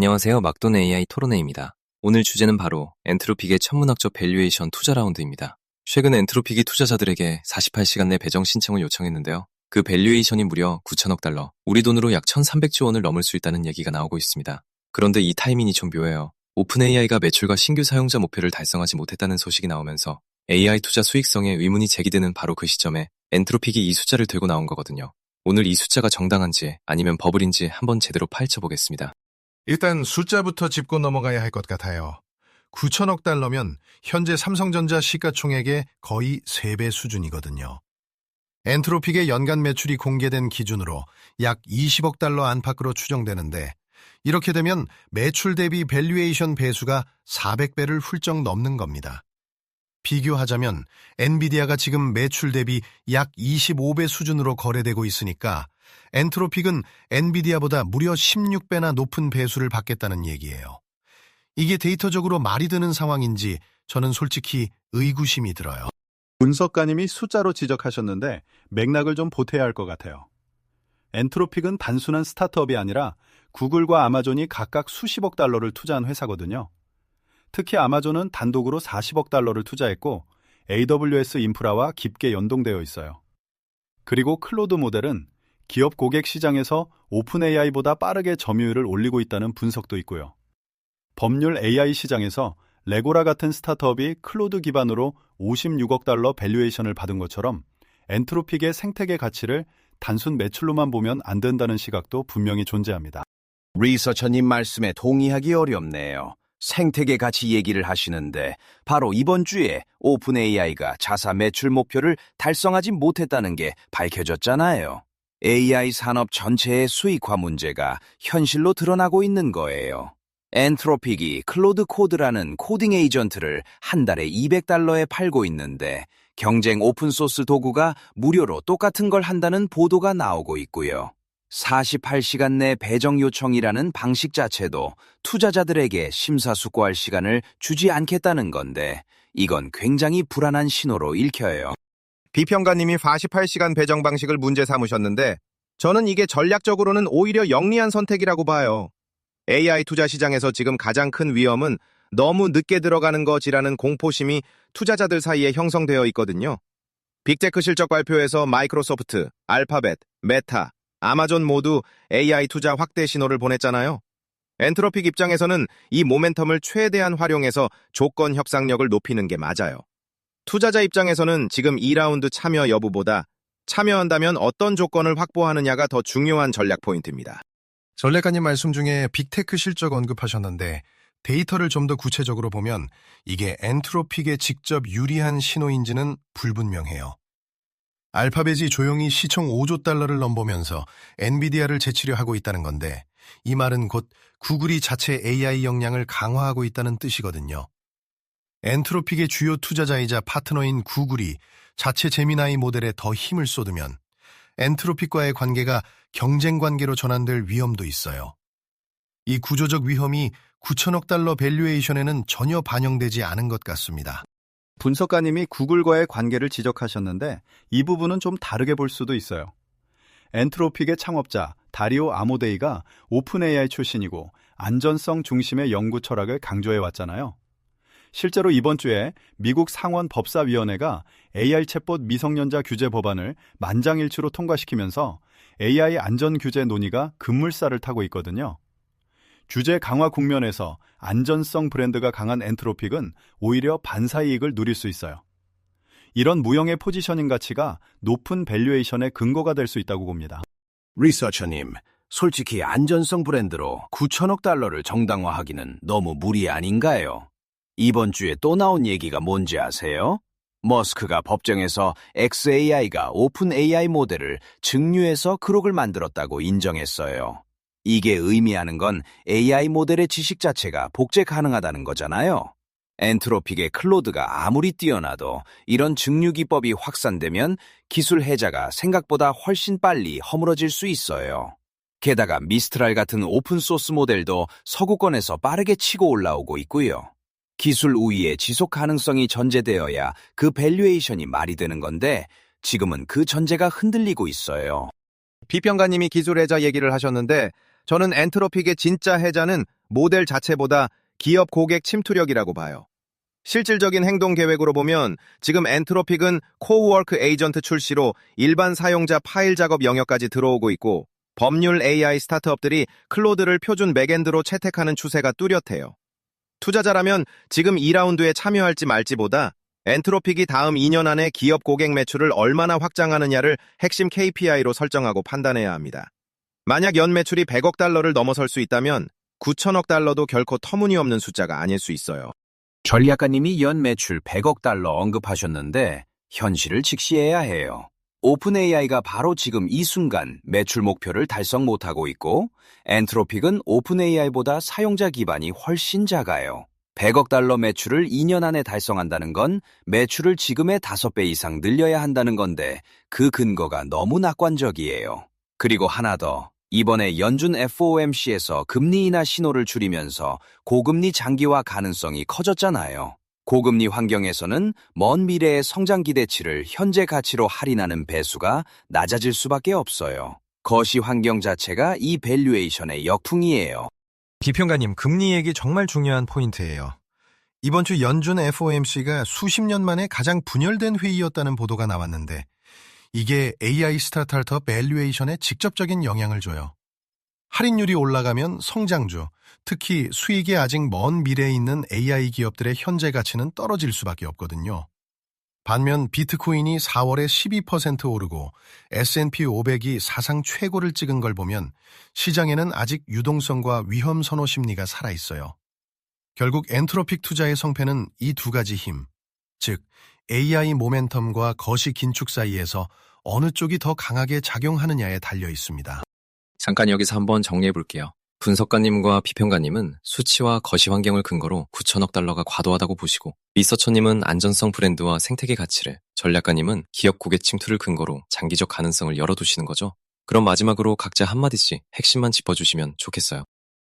안녕하세요. 막돈 AI 토론회입니다. 오늘 주제는 바로 엔트로픽의 천문학적 밸류에이션 투자 라운드입니다. 최근 엔트로픽이 투자자들에게 48시간 내 배정 신청을 요청했는데요. 그 밸류에이션이 무려 9천억 달러, 우리 돈으로 약 1,300조 원을 넘을 수 있다는 얘기가 나오고 있습니다. 그런데 이 타이밍이 좀 묘해요. 오픈 AI가 매출과 신규 사용자 목표를 달성하지 못했다는 소식이 나오면서 AI 투자 수익성에 의문이 제기되는 바로 그 시점에 엔트로픽이 이 숫자를 들고 나온 거거든요. 오늘 이 숫자가 정당한지 아니면 버블인지 한번 제대로 파헤쳐 보겠습니다. 일단 숫자부터 짚고 넘어가야 할 것 같아요. 9천억 달러면 현재 삼성전자 시가총액의 거의 3배 수준이거든요. 엔트로픽의 연간 매출이 공개된 기준으로 약 20억 달러 안팎으로 추정되는데, 이렇게 되면 매출 대비 밸류에이션 배수가 400배를 훌쩍 넘는 겁니다. 비교하자면 엔비디아가 지금 매출 대비 약 25배 수준으로 거래되고 있으니까 엔트로픽은 엔비디아보다 무려 16배나 높은 배수를 받겠다는 얘기예요. 이게 데이터적으로 말이 되는 상황인지 저는 솔직히 의구심이 들어요. 분석가님이 숫자로 지적하셨는데 맥락을 좀 보태야 할 것 같아요. 엔트로픽은 단순한 스타트업이 아니라 구글과 아마존이 각각 수십억 달러를 투자한 회사거든요. 특히 아마존은 단독으로 40억 달러를 투자했고 AWS 인프라와 깊게 연동되어 있어요. 그리고 클로드 모델은 기업 고객 시장에서 오픈 AI보다 빠르게 점유율을 올리고 있다는 분석도 있고요. 법률 AI 시장에서 레고라 같은 스타트업이 클로드 기반으로 56억 달러 밸류에이션을 받은 것처럼 엔트로픽의 생태계 가치를 단순 매출로만 보면 안 된다는 시각도 분명히 존재합니다. 리서처님 말씀에 동의하기 어렵네요. 생태계 가치 얘기를 하시는데 바로 이번 주에 오픈 AI가 자사 매출 목표를 달성하지 못했다는 게 밝혀졌잖아요. AI 산업 전체의 수익화 문제가 현실로 드러나고 있는 거예요. 엔트로픽이 클로드 코드라는 코딩 에이전트를 한 달에 200달러에 팔고 있는데 경쟁 오픈소스 도구가 무료로 똑같은 걸 한다는 보도가 나오고 있고요. 48시간 내 배정 요청이라는 방식 자체도 투자자들에게 심사숙고할 시간을 주지 않겠다는 건데 이건 굉장히 불안한 신호로 읽혀요. 비평가님이 48시간 배정 방식을 문제 삼으셨는데 저는 이게 전략적으로는 오히려 영리한 선택이라고 봐요. AI 투자 시장에서 지금 가장 큰 위험은 너무 늦게 들어가는 거지라는 공포심이 투자자들 사이에 형성되어 있거든요. 빅테크 실적 발표에서 마이크로소프트, 알파벳, 메타, 아마존 모두 AI 투자 확대 신호를 보냈잖아요. 엔트로픽 입장에서는 이 모멘텀을 최대한 활용해서 조건 협상력을 높이는 게 맞아요. 투자자 입장에서는 지금 2라운드 참여 여부보다 참여한다면 어떤 조건을 확보하느냐가 더 중요한 전략 포인트입니다. 전례가님 말씀 중에 빅테크 실적 언급하셨는데 데이터를 좀 더 구체적으로 보면 이게 엔트로픽에 직접 유리한 신호인지는 불분명해요. 알파벳이 조용히 시총 5조 달러를 넘보면서 엔비디아를 제치려 하고 있다는 건데 이 말은 곧 구글이 자체 AI 역량을 강화하고 있다는 뜻이거든요. 엔트로픽의 주요 투자자이자 파트너인 구글이 자체 제미나이 모델에 더 힘을 쏟으면 엔트로픽과의 관계가 경쟁 관계로 전환될 위험도 있어요. 이 구조적 위험이 9천억 달러 밸류에이션에는 전혀 반영되지 않은 것 같습니다. 분석가님이 구글과의 관계를 지적하셨는데 이 부분은 좀 다르게 볼 수도 있어요. 엔트로픽의 창업자 다리오 아모데이가 오픈 AI 출신이고 안전성 중심의 연구 철학을 강조해 왔잖아요. 실제로 이번 주에 미국 상원 법사위원회가 AI 챗봇 미성년자 규제 법안을 만장일치로 통과시키면서 AI 안전 규제 논의가 급물살을 타고 있거든요. 규제 강화 국면에서 안전성 브랜드가 강한 엔트로픽은 오히려 반사이익을 누릴 수 있어요. 이런 무형의 포지셔닝 가치가 높은 밸류에이션의 근거가 될 수 있다고 봅니다. 리서처님, 솔직히 안전성 브랜드로 9천억 달러를 정당화하기는 너무 무리 아닌가요? 이번 주에 또 나온 얘기가 뭔지 아세요? 머스크가 법정에서 xAI가 오픈 AI 모델을 증류해서 그룹을 만들었다고 인정했어요. 이게 의미하는 건 AI 모델의 지식 자체가 복제 가능하다는 거잖아요. 엔트로픽의 클로드가 아무리 뛰어나도 이런 증류 기법이 확산되면 기술 해자가 생각보다 훨씬 빨리 허물어질 수 있어요. 게다가 미스트랄 같은 오픈소스 모델도 서구권에서 빠르게 치고 올라오고 있고요. 기술 우위의 지속 가능성이 전제되어야 그 밸류에이션이 말이 되는 건데 지금은 그 전제가 흔들리고 있어요. 비평가님이 기술 해자 얘기를 하셨는데 저는 엔트로픽의 진짜 해자는 모델 자체보다 기업 고객 침투력이라고 봐요. 실질적인 행동 계획으로 보면 지금 엔트로픽은 코워크 에이전트 출시로 일반 사용자 파일 작업 영역까지 들어오고 있고 법률 AI 스타트업들이 클로드를 표준 백엔드로 채택하는 추세가 뚜렷해요. 투자자라면 지금 2라운드에 참여할지 말지보다 엔트로픽이 다음 2년 안에 기업 고객 매출을 얼마나 확장하느냐를 핵심 KPI로 설정하고 판단해야 합니다. 만약 연 매출이 100억 달러를 넘어설 수 있다면 9천억 달러도 결코 터무니없는 숫자가 아닐 수 있어요. 전략가님이 연 매출 100억 달러 언급하셨는데 현실을 직시해야 해요. 오픈 AI가 바로 지금 이 순간 매출 목표를 달성 못하고 있고 엔트로픽은 오픈 AI보다 사용자 기반이 훨씬 작아요. 100억 달러 매출을 2년 안에 달성한다는 건 매출을 지금의 5배 이상 늘려야 한다는 건데 그 근거가 너무 낙관적이에요. 그리고 하나 더. 이번에 연준 FOMC에서 금리 인하 신호를 줄이면서 고금리 장기화 가능성이 커졌잖아요. 고금리 환경에서는 먼 미래의 성장 기대치를 현재 가치로 할인하는 배수가 낮아질 수밖에 없어요. 거시 환경 자체가 이 밸류에이션의 역풍이에요. 비평가님, 금리 얘기 정말 중요한 포인트예요. 이번 주 연준 FOMC가 수십 년 만에 가장 분열된 회의였다는 보도가 나왔는데 이게 AI 스타트업 밸류에이션에 직접적인 영향을 줘요. 할인율이 올라가면 성장주, 특히 수익이 아직 먼 미래에 있는 AI 기업들의 현재 가치는 떨어질 수밖에 없거든요. 반면 비트코인이 4월에 12% 오르고 S&P 500이 사상 최고를 찍은 걸 보면 시장에는 아직 유동성과 위험 선호 심리가 살아있어요. 결국 엔트로픽 투자의 성패는 이 두 가지 힘, 즉 AI 모멘텀과 거시 긴축 사이에서 어느 쪽이 더 강하게 작용하느냐에 달려 있습니다. 잠깐 여기서 한번 정리해 볼게요. 분석가님과 비평가님은 수치와 거시 환경을 근거로 9천억 달러가 과도하다고 보시고, 리서처님은 안전성 브랜드와 생태계 가치를, 전략가님은 기업 고객 침투를 근거로 장기적 가능성을 열어두시는 거죠. 그럼 마지막으로 각자 한마디씩 핵심만 짚어주시면 좋겠어요.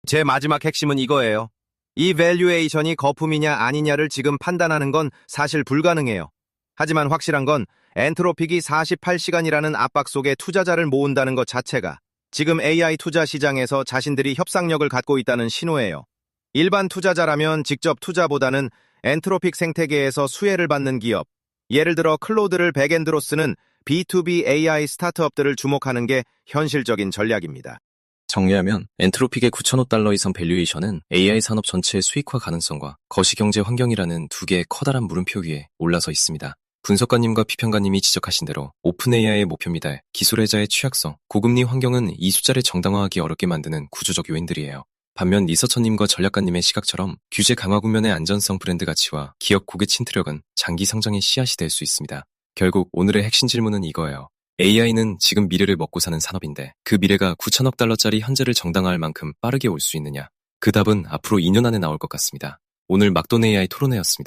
제 마지막 핵심은 이거예요. 이 밸류에이션이 거품이냐 아니냐를 지금 판단하는 건 사실 불가능해요. 하지만 확실한 건 엔트로픽이 48시간이라는 압박 속에 투자자를 모은다는 것 자체가 지금 AI 투자 시장에서 자신들이 협상력을 갖고 있다는 신호예요. 일반 투자자라면 직접 투자보다는 엔트로픽 생태계에서 수혜를 받는 기업, 예를 들어 클로드를 백엔드로 쓰는 B2B AI 스타트업들을 주목하는 게 현실적인 전략입니다. 정리하면 엔트로픽의 9천억 달러 이상 밸류에이션은 AI 산업 전체의 수익화 가능성과 거시경제 환경이라는 두 개의 커다란 물음표 위에 올라서 있습니다. 분석가님과 비평가님이 지적하신 대로 오픈 AI의 목표 미달, 기술회자의 취약성, 고금리 환경은 이 숫자를 정당화하기 어렵게 만드는 구조적 요인들이에요. 반면 리서처님과 전략가님의 시각처럼 규제 강화 국면의 안전성 브랜드 가치와 기업 고객 침투력은 장기 성장의 씨앗이 될 수 있습니다. 결국 오늘의 핵심 질문은 이거예요. AI는 지금 미래를 먹고 사는 산업인데 그 미래가 9천억 달러짜리 현재를 정당화할 만큼 빠르게 올 수 있느냐? 그 답은 앞으로 2년 안에 나올 것 같습니다. 오늘 막돈 AI 토론회였습니다.